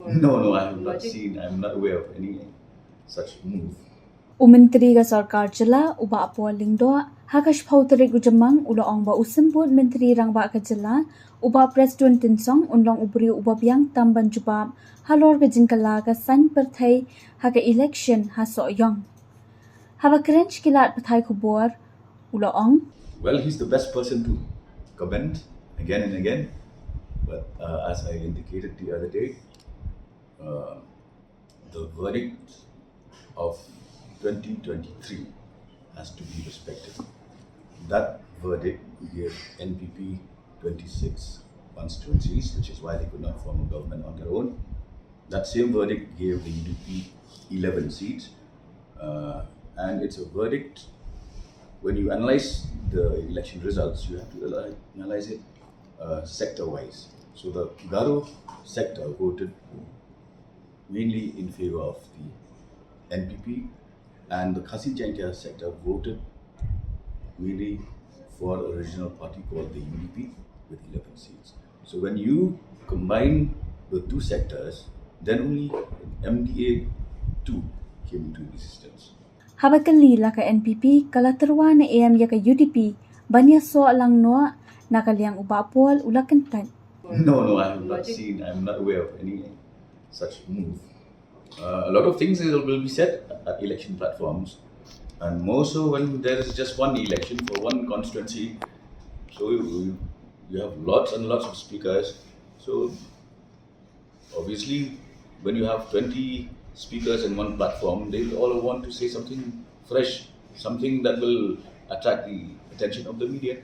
No, I have not seen. I'm not aware of any such move. Menteri ga sarkar jela uba apo Lyngdoh hakash pauteri gujamang ulo ong ba usembut menteri rangba ka jela uba presiden tinsong unlong ubri uba biang tamban jubab halor ga jingkala ga san perthai haka election ha so yong haba krench kilat pathai khubor ulo ong. Well, he's the best person to comment again and again. But as I indicated the other day, the verdict of 2023 has to be respected. That verdict gave NPP 26 constituencies, which is why they could not form a government on their own. That same verdict gave the UDP 11 seats. And it's a verdict. When you analyze the election results, you have to analyze it sector-wise. So the Garo sector voted mainly in favor of the NPP, and the Khasi Jaintia sector voted mainly for a regional party called the UDP with 11 seats. So when you combine the two sectors, then only MDA 2 came into existence. Haba kali la ka NPP kala terwa na AM ya ka UDP banya so alang no nakaliang uba apol ula kentan. No, I have not seen. I'm not aware of any such move. A lot of things will be said at election platforms, and more so when there is just one election for one constituency. So you have lots and lots of speakers. So obviously, when you have 20 speakers in one platform, they all want to say something fresh, something that will attract the attention of the media.